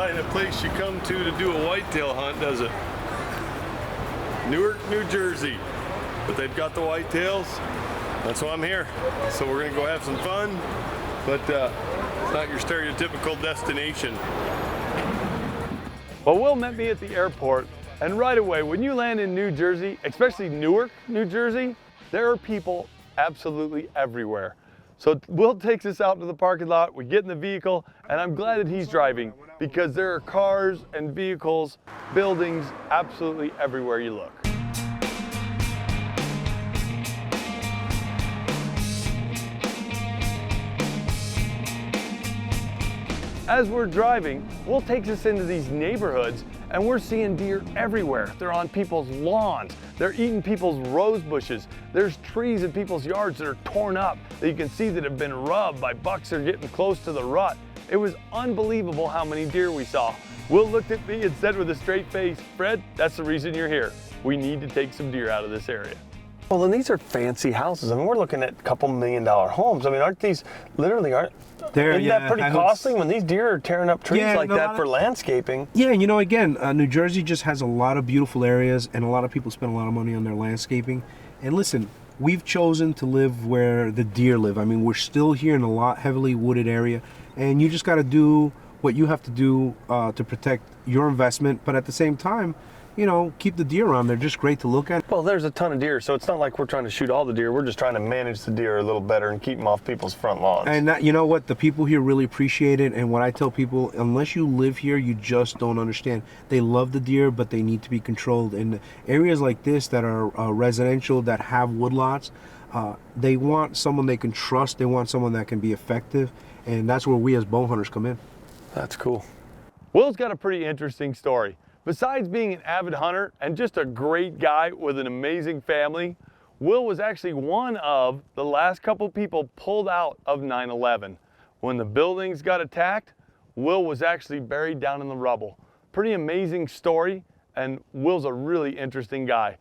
find a place you come to do a whitetail hunt, does it? Newark, New Jersey. But they've got the whitetails. That's why I'm here. So we're gonna go have some fun, but it's not your stereotypical destination. Well, Will met me at the airport, and right away, when you land in New Jersey, especially Newark, New Jersey, there are people absolutely everywhere. So Will takes us out to the parking lot, we get in the vehicle, and I'm glad that he's driving because there are cars and vehicles, buildings, absolutely everywhere you look. As we're driving, Will takes us into these neighborhoods and we're seeing deer everywhere. They're on people's lawns. They're eating people's rose bushes. There's trees in people's yards that are torn up that you can see that have been rubbed by bucks that are getting close to the rut. It was unbelievable how many deer we saw. Will looked at me and said with a straight face, "Fred, that's the reason you're here. We need to take some deer out of this area." Well, and these are fancy houses. I mean, we're looking at a couple $1 million homes. I mean, aren't these literally, isn't that pretty costly when these deer are tearing up trees like that for landscaping? Yeah, and you know, again, New Jersey just has a lot of beautiful areas and a lot of people spend a lot of money on their landscaping. And listen, we've chosen to live where the deer live. I mean, we're still here in a lot heavily wooded area, and you just got to do what you have to do to protect your investment, but at the same time, you know, keep the deer around. They're just great to look at. Well, there's a ton of deer, so it's not like we're trying to shoot all the deer. We're just trying to manage the deer a little better and keep them off people's front lawns. And that, you know what? The people here really appreciate it. And what I tell people, unless you live here, you just don't understand. They love the deer, but they need to be controlled. And areas like this that are residential, that have woodlots, they want someone they can trust. They want someone that can be effective. And that's where we as bow hunters come in. That's cool. Will's got a pretty interesting story. Besides being an avid hunter and just a great guy with an amazing family, Will was actually one of the last couple people pulled out of 9/11. When the buildings got attacked, Will was actually buried down in the rubble. Pretty amazing story, and Will's a really interesting guy.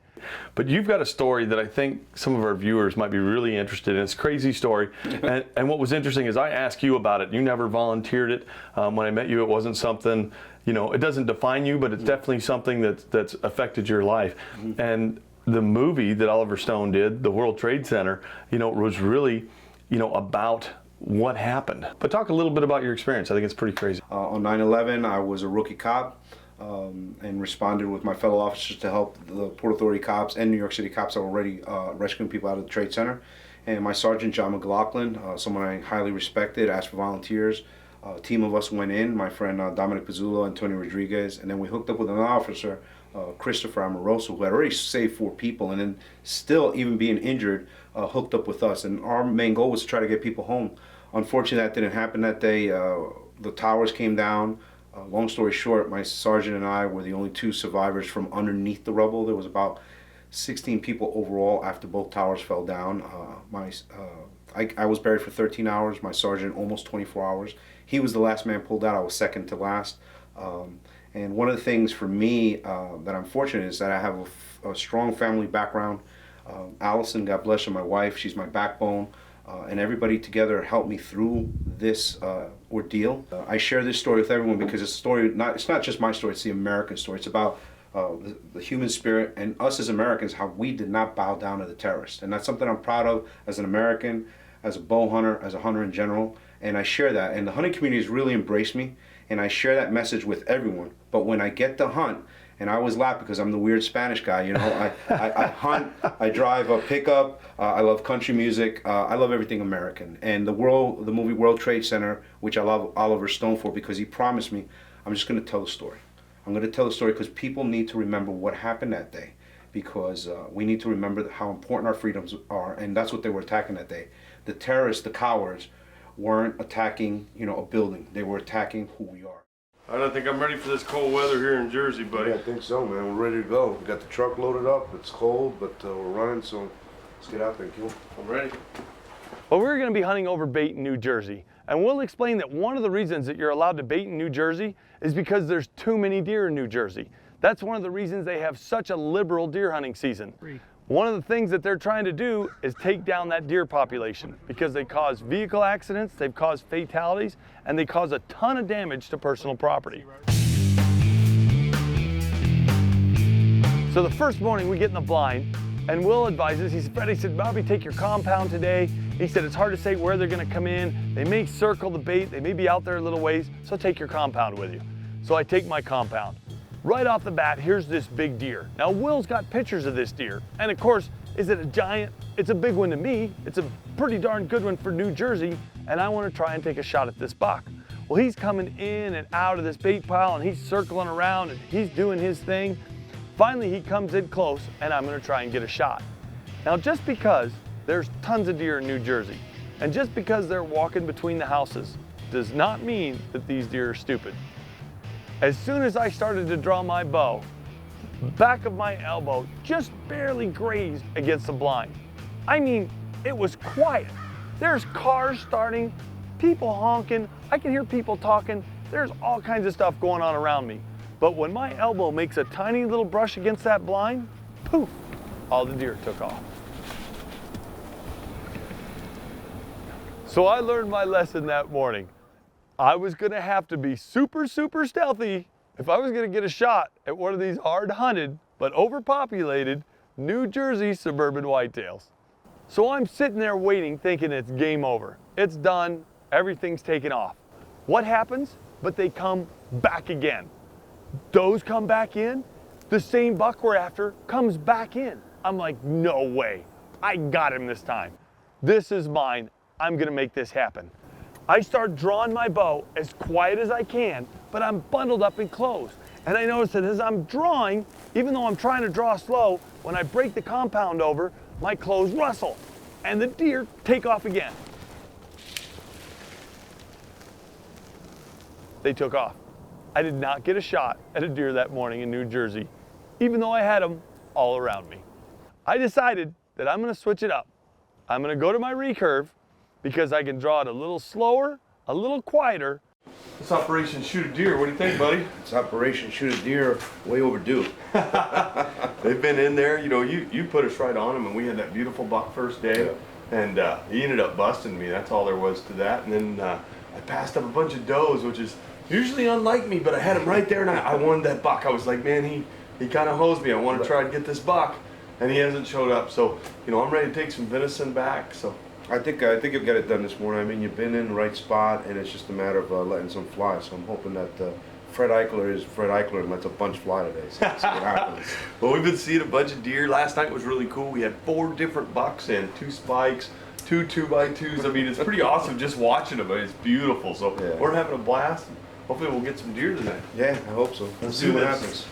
But you've got a story that I think some of our viewers might be really interested in. It's a crazy story. and what was interesting is I asked you about it. You never volunteered it. When I met you, it wasn't something, you know, it doesn't define you, but it's definitely something that's affected your life. And the movie that Oliver Stone did, the World Trade Center, you know, was really, you know, about what happened. But talk a little bit about your experience. I think it's pretty crazy. On 9/11, I was a rookie cop. And responded with my fellow officers to help the Port Authority cops and New York City cops that were already rescuing people out of the Trade Center. And my sergeant, John McLaughlin, someone I highly respected, asked for volunteers. A team of us went in, my friend Dominic Pizzulo and Tony Rodriguez, and then we hooked up with another officer, Christopher Amoroso, who had already saved 4 people, and then still, even being injured, hooked up with us. And our main goal was to try to get people home. Unfortunately, that didn't happen that day. The towers came down. Long story short, my sergeant and I were the only 2 survivors from underneath the rubble. There was about 16 people overall after both towers fell down. I was buried for 13 hours, my sergeant almost 24 hours. He was the last man pulled out, I was second to last. And one of the things for me that I'm fortunate is that I have a strong family background. Allison, God bless her, my wife, she's my backbone. And everybody together helped me through this ordeal. I share this story with everyone because it's not just my story, it's the American story. It's about the human spirit and us as Americans, how we did not bow down to the terrorists. And that's something I'm proud of as an American, as a bow hunter, as a hunter in general. And I share that. And the hunting community has really embraced me. And I share that message with everyone. But when I get to hunt, and I always laugh because I'm the weird Spanish guy, you know. I hunt, I drive a pickup, I love country music, I love everything American. And the movie World Trade Center, which I love Oliver Stone for because he promised me, I'm just going to tell the story. I'm going to tell the story because people need to remember what happened that day, because we need to remember how important our freedoms are, and that's what they were attacking that day. The terrorists, the cowards, weren't attacking, you know, a building. They were attacking who we are. I don't think I'm ready for this cold weather here in Jersey, buddy. Yeah, I think so, man. We're ready to go. We got the truck loaded up. It's cold, but we're running, so let's get out there, Q. I'm ready. Well, we're going to be hunting over bait in New Jersey, and we'll explain that one of the reasons that you're allowed to bait in New Jersey is because there's too many deer in New Jersey. That's one of the reasons they have such a liberal deer hunting season. One of the things that they're trying to do is take down that deer population because they cause vehicle accidents, they've caused fatalities, and they cause a ton of damage to personal property. So the first morning we get in the blind, and Will advises, he said, Fred, he said, Bobby, take your compound today. He said, it's hard to say where they're gonna come in. They may circle the bait, they may be out there a little ways, so take your compound with you. So I take my compound. Right off the bat, here's this big deer. Now Will's got pictures of this deer, and of course, is it a giant? It's a big one to me. It's a pretty darn good one for New Jersey, and I wanna try and take a shot at this buck. Well, he's coming in and out of this bait pile, and he's circling around, and he's doing his thing. Finally, he comes in close, and I'm gonna try and get a shot. Now, just because there's tons of deer in New Jersey, and just because they're walking between the houses, does not mean that these deer are stupid. As soon as I started to draw my bow, back of my elbow just barely grazed against the blind. I mean, it was quiet. There's cars starting, people honking, I can hear people talking, there's all kinds of stuff going on around me. But when my elbow makes a tiny little brush against that blind, poof, all the deer took off. So I learned my lesson that morning. I was gonna have to be super, super stealthy if I was gonna get a shot at one of these hard hunted, but overpopulated New Jersey suburban whitetails. So I'm sitting there waiting, thinking it's game over. It's done, everything's taken off. What happens? But they come back again. Does come back in, the same buck we're after comes back in. I'm like, no way, I got him this time. This is mine, I'm gonna make this happen. I start drawing my bow as quiet as I can, but I'm bundled up in clothes. And I notice that as I'm drawing, even though I'm trying to draw slow, when I break the compound over, my clothes rustle, and the deer take off again. They took off. I did not get a shot at a deer that morning in New Jersey, even though I had them all around me. I decided that I'm gonna switch it up. I'm gonna go to my recurve because I can draw it a little slower, a little quieter. This Operation Shoot a Deer, what do you think, buddy? It's Operation Shoot a Deer, way overdue. They've been in there, you know, you put us right on them, and we had that beautiful buck first day, Yeah. and he ended up busting me. That's all there was to that. And then I passed up a bunch of does, which is usually unlike me, but I had him right there, and I wanted that buck. I was like, man, he kind of hosed me. I want to try to get this buck, and he hasn't showed up. So, you know, I'm ready to take some venison back. So I think you'll get it done this morning. I mean, you've been in the right spot, and it's just a matter of letting some fly. So I'm hoping that Fred Eichler is Fred Eichler and lets a bunch fly today. So let's see what happens. Well, we've been seeing a bunch of deer. Last night was really cool. We had 4 different bucks and 2 spikes, 2 2x2s. I mean, it's pretty awesome just watching them. It's beautiful. So Yeah. we're having a blast. Hopefully we'll get some deer tonight. Yeah, I hope so. Let's see what happens.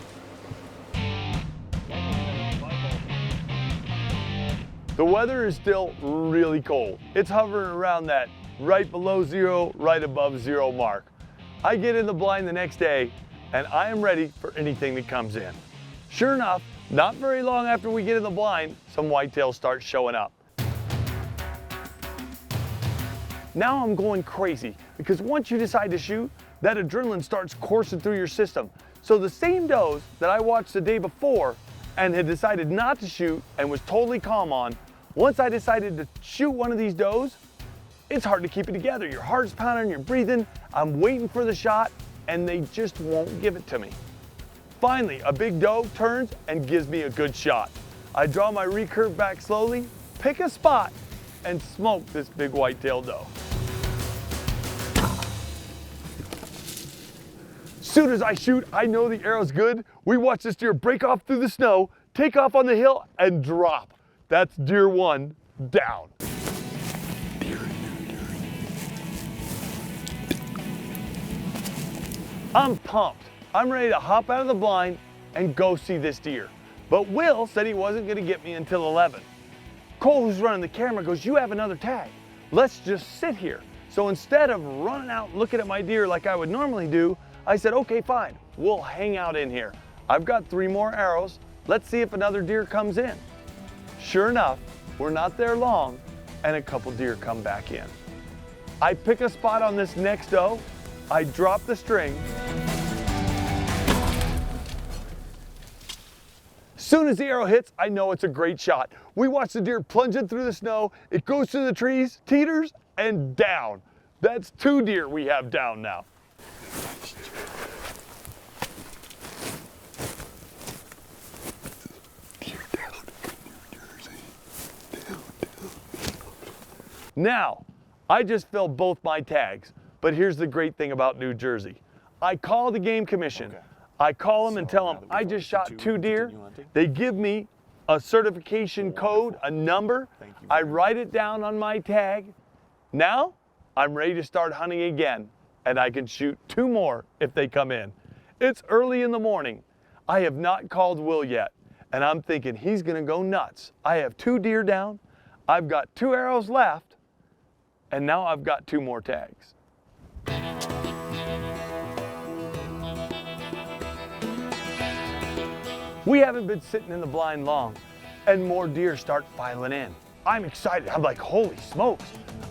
The weather is still really cold. It's hovering around that right below 0, right above 0 mark. I get in the blind the next day, and I am ready for anything that comes in. Sure enough, not very long after we get in the blind, some whitetails start showing up. Now I'm going crazy because once you decide to shoot, that adrenaline starts coursing through your system. So the same does that I watched the day before and had decided not to shoot and was totally calm on, once I decided to shoot one of these does, it's hard to keep it together. Your heart's pounding, you're breathing, I'm waiting for the shot, and they just won't give it to me. Finally, a big doe turns and gives me a good shot. I draw my recurve back slowly, pick a spot, and smoke this big whitetail doe. Soon as I shoot, I know the arrow's good. We watch this deer break off through the snow, take off on the hill, and drop. That's deer 1 down. I'm pumped. I'm ready to hop out of the blind and go see this deer. But Will said he wasn't gonna get me until 11. Cole, who's running the camera, goes, you have another tag. Let's just sit here. So instead of running out looking at my deer like I would normally do, I said, okay, fine, we'll hang out in here. I've got 3 more arrows. Let's see if another deer comes in. Sure enough, we're not there long, and a couple deer come back in. I pick a spot on this next doe, I drop the string. Soon as the arrow hits, I know it's a great shot. We watch the deer plunging through the snow, it goes through the trees, teeters, and down. That's 2 deer we have down now. Now, I just filled both my tags, but here's the great thing about New Jersey. I call the Game Commission. Okay. I call them and tell them now that I we've just shot continue 2 deer. hunting. They give me a certification code, a number. Thank you I very write it down on my tag. Now, I'm ready to start hunting again, and I can shoot 2 more if they come in. It's early in the morning. I have not called Will yet, and I'm thinking he's gonna go nuts. I have 2 deer down, I've got 2 arrows left, and now I've got 2 more tags. We haven't been sitting in the blind long, and more deer start filing in. I'm excited. I'm like, holy smokes.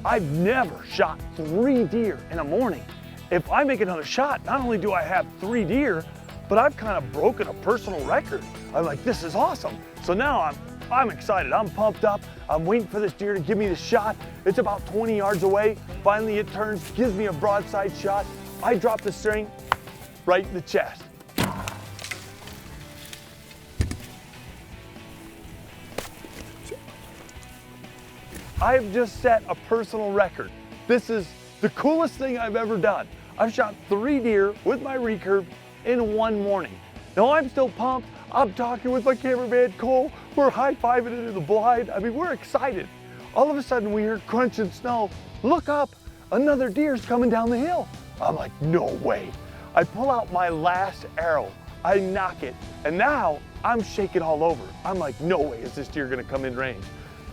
I've never shot 3 deer in a morning. If I make another shot, not only do I have 3 deer, but I've kind of broken a personal record. I'm like, this is awesome. So now I'm excited. I'm pumped up. I'm waiting for this deer to give me the shot. It's about 20 yards away. Finally it turns, gives me a broadside shot. I drop the string right in the chest. I've just set a personal record. This is the coolest thing I've ever done. I've shot 3 deer with my recurve in 1 morning. Now I'm still pumped. I'm talking with my cameraman Cole. We're high-fiving it in the blind. I mean, we're excited. All of a sudden we hear crunching snow. Look up, another deer's coming down the hill. I'm like, no way. I pull out my last arrow. I knock it, and now I'm shaking all over. I'm like, no way is this deer gonna come in range.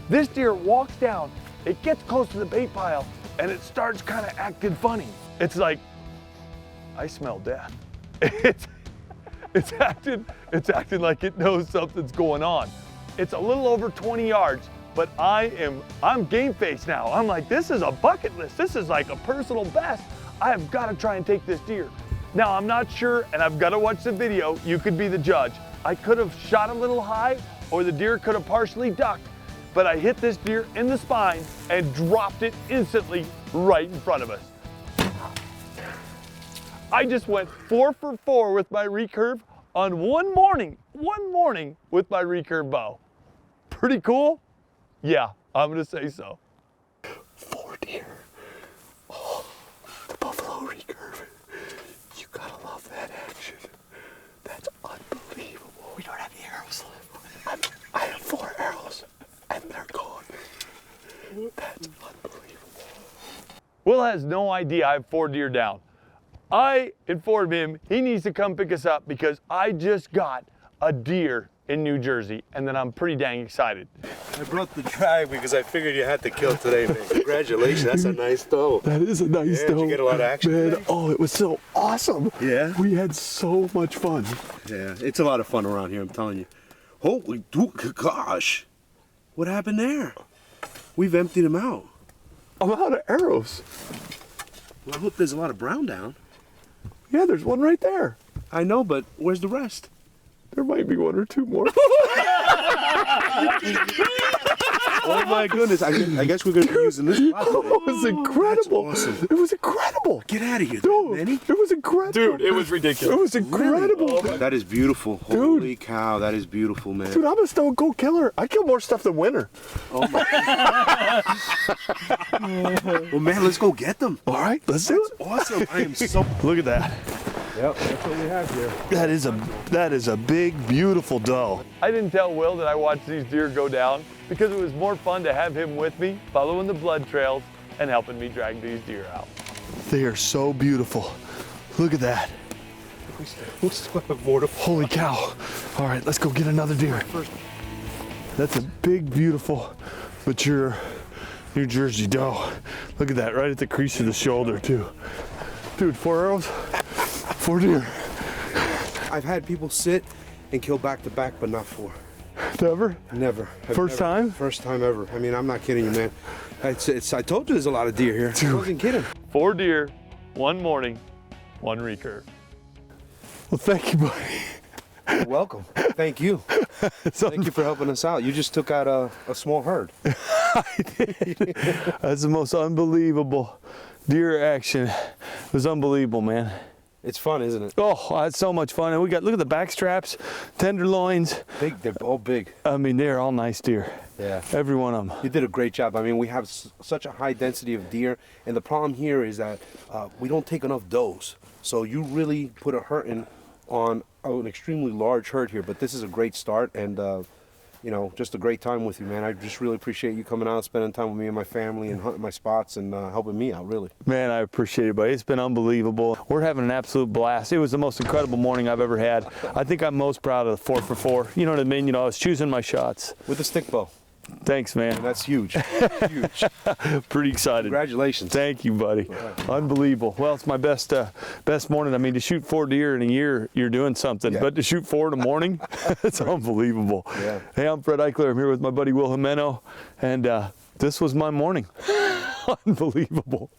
This deer walks down, it gets close to the bait pile, and it starts kind of acting funny. It's like, I smell death. It's acting like it knows something's going on. It's a little over 20 yards, but I'm game face now. I'm like, this is a bucket list. This is like a personal best. I have got to try and take this deer. Now I'm not sure, and I've got to watch the video. You could be the judge. I could have shot a little high, or the deer could have partially ducked, but I hit this deer in the spine and dropped it instantly right in front of us. I just went 4 for 4 with my recurve on one morning with my recurve bow. Pretty cool? Yeah, I'm gonna say so. 4 deer. Oh, the buffalo recurve. You gotta love that action. That's unbelievable. We don't have any arrows left. I have 4 arrows, and they're gone. That's unbelievable. Will has no idea I have 4 deer down. I informed him he needs to come pick us up because I just got a deer in New Jersey, and then I'm pretty dang excited. I brought the drag because I figured you had to kill today, man. Congratulations, that's a nice doe. That is a nice Yeah, did you get a lot of action Man, today? oh, it was so awesome. Yeah? We had so much fun. Yeah, it's a lot of fun around here, I'm telling you. Holy gosh. What happened there? We've emptied them out. I'm out of arrows. Well, I hope there's a lot of brown down. Yeah, there's one right there. I know, but where's the rest? There might be 1 or 2 more. Oh my goodness, I guess we're going to be using this spot today. It was incredible. That's awesome. It was incredible. Get out of here, Dude, Manny. it was incredible. Dude, it was ridiculous. It was incredible. That is beautiful. Holy cow, that is beautiful, man. Dude, I'm a stone cold killer. I kill more stuff than Winter. Oh my. Well, man, let's go get them. All right, let's do it. Awesome. I am so. Look at that. Yep, that's what we have here. That is a big, beautiful doe. I didn't tell Will that I watched these deer go down because it was more fun to have him with me, following the blood trails and helping me drag these deer out. They are so beautiful. Look at that. We still have more to. Holy cow. All right, let's go get another deer. That's a big, beautiful, mature New Jersey doe. Look at that, right at the crease of the shoulder, too. Dude, 4 arrows, 4 deer. I've had people sit and kill back to back, but not 4. Never? Never. First time? First time ever. I mean, I'm not kidding you, man. I told you there's a lot of deer here. I wasn't kidding. 4 deer, 1 morning, 1 recurve. Well, thank you, buddy. You're welcome. Thank you. Thank you for helping us out. You just took out a small herd. I did. That's the most unbelievable deer action. It was unbelievable, man. It's fun, isn't it? Oh, it's so much fun. And we got, look at the back straps, tenderloins. Big, they're all big. I mean, they're all nice deer. Yeah. Every one of them. You did a great job. I mean, we have such a high density of deer, and the problem here is that we don't take enough does. So you really put a hurting on an extremely large herd here, but this is a great start, and you know, just a great time with you, man. I just really appreciate you coming out, spending time with me and my family, and hunting my spots, and helping me out, really. Man, I appreciate it, buddy. It's been unbelievable. We're having an absolute blast. It was the most incredible morning I've ever had. I think I'm most proud of the 4 for 4. You know what I mean? You know, I was choosing my shots. With a stick bow. Thanks, man. And that's huge. Huge. Pretty excited. Congratulations. Thank you, buddy. Right. Unbelievable. Well, it's my best morning. I mean, to shoot 4 deer in a year, you're doing something. Yeah. But to shoot 4 in the morning, it's unbelievable. Yeah. Hey, I'm Fred Eichler. I'm here with my buddy Will Jimeno, and this was my morning. Unbelievable.